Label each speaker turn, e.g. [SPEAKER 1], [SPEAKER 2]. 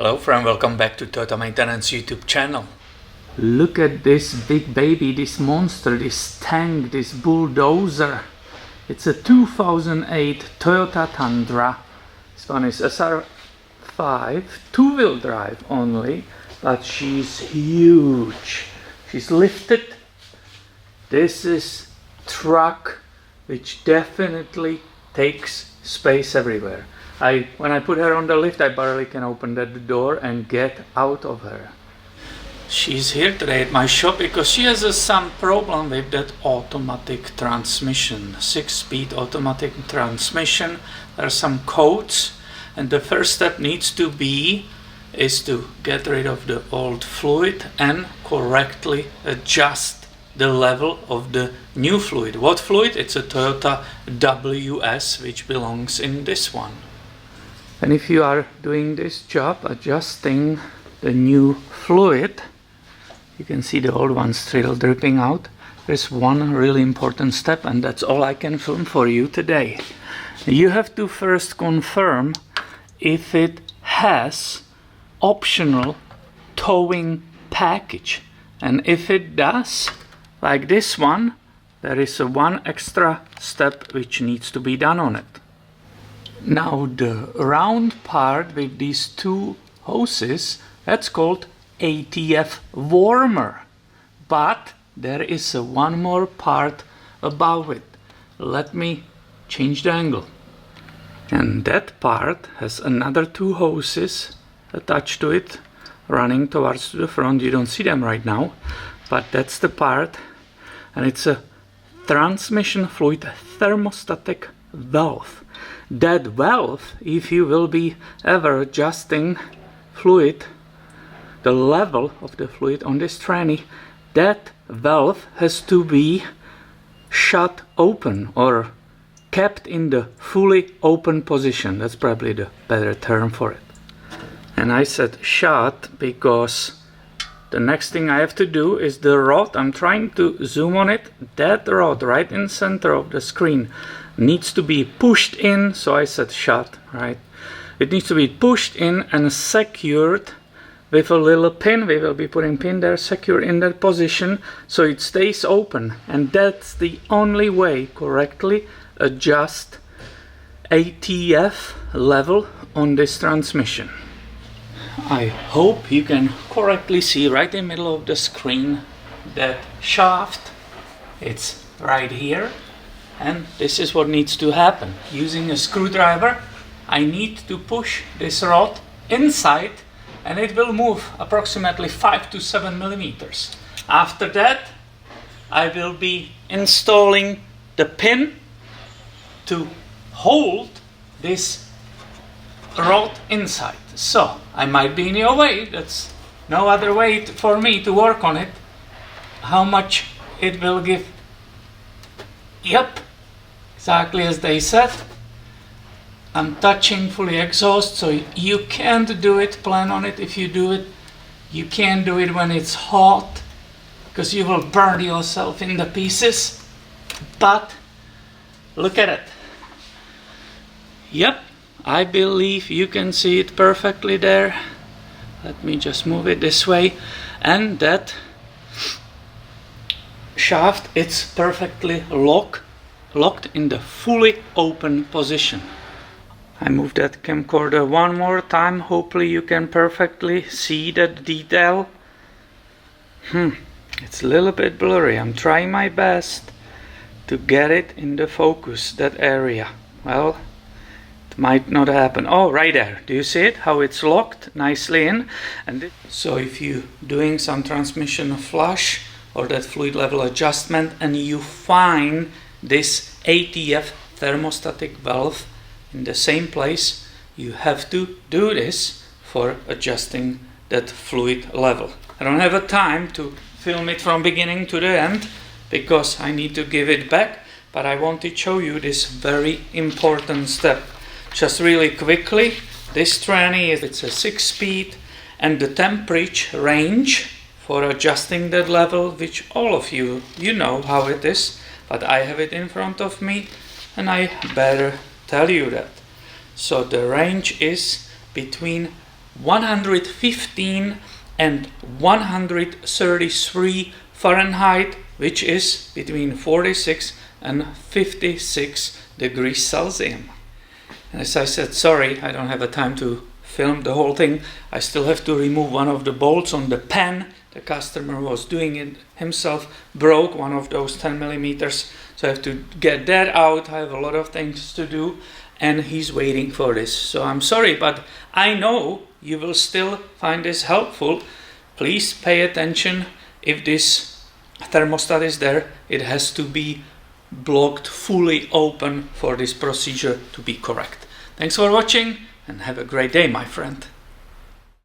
[SPEAKER 1] Hello friend, welcome back to Toyota Maintenance YouTube channel.
[SPEAKER 2] Look at this big baby, this monster, this tank, this bulldozer. It's a 2008 Toyota Tundra. This one is SR5, two-wheel drive only, but she's huge. She's lifted. This is truck which definitely takes space everywhere. When I put her on the lift, I barely can open that door and get out of her.
[SPEAKER 1] She's here today at my shop because she has some problem with that automatic transmission, 6-speed automatic transmission. There are some codes, and the first step needs to be is to get rid of the old fluid and correctly adjust the level of the new fluid. What fluid? It's a Toyota WS, which belongs in this one.
[SPEAKER 2] And if you are doing this job, adjusting the new fluid, you can see the old one still dripping out. There's one really important step, and that's all I can film for you today. You have to first confirm if it has optional towing package. And if it does, like this one, there is one extra step which needs to be done on it. Now the round part with these two hoses, that's called ATF warmer. But there is one more part above it. Let me change the angle. And that part has another two hoses attached to it, running towards the front. You don't see them right now, but that's the part. And it's a transmission fluid thermostatic valve. That valve, if you will be ever adjusting fluid, the level of the fluid on this tranny, that valve has to be shut open or kept in the fully open position. That's probably the better term for it. And I said shut because the next thing I have to do is the rod. I'm trying to zoom on it. That rod right in center of the screen needs to be pushed in, so I said shut, right? It needs to be pushed in and secured with a little pin. We will be putting pin there, secure in that position, so it stays open. And that's the only way correctly adjust ATF level on this transmission. I hope you can correctly see right in the middle of the screen that shaft. It's right here. And this is what needs to happen. Using a screwdriver, I need to push this rod inside, and it will move approximately 5 to 7 millimeters. After that, I will be installing the pin to hold this rod inside. So I might be in your way. That's no other way for me to work on it. How much it will give? Yep, exactly as they said. I'm touching fully exhaust, so you can't do it, plan on it if you do it. You can't do it when it's hot, because you will burn yourself in the pieces. But look at it. Yep, I believe you can see it perfectly there. Let me just move it this way. And that shaft, it's perfectly locked in the fully open position. I move that camcorder one more time. Hopefully you can perfectly see that detail. It's a little bit blurry. I'm trying my best to get it in the focus, that area. Well, it might not happen. Oh, right there. Do you see it? How it's locked nicely in? And so if you're doing some transmission flush or that fluid level adjustment and you find this ATF thermostatic valve in the same place, you have to do this for adjusting that fluid level. I don't have a time to film it from beginning to the end because I need to give it back, but I want to show you this very important step. Just really quickly, this tranny, it's a 6-speed, and the temperature range for adjusting that level, which all of you know how it is, but I have it in front of me and I better tell you that. So the range is between
[SPEAKER 1] 115 and 133 Fahrenheit, which is between 46 and 56 degrees Celsius. And as I said, sorry, I don't have the time to film the whole thing. I still have to remove one of the bolts on the pen. The customer was doing it himself, broke one of those 10 millimeters. So I have to get that out. I have a lot of things to do, and he's waiting for this. So I'm sorry, but I know you will still find this helpful. Please pay attention. If this thermostat is there, it has to be blocked fully open for this procedure to be correct. Thanks for watching and have a great day, my friend.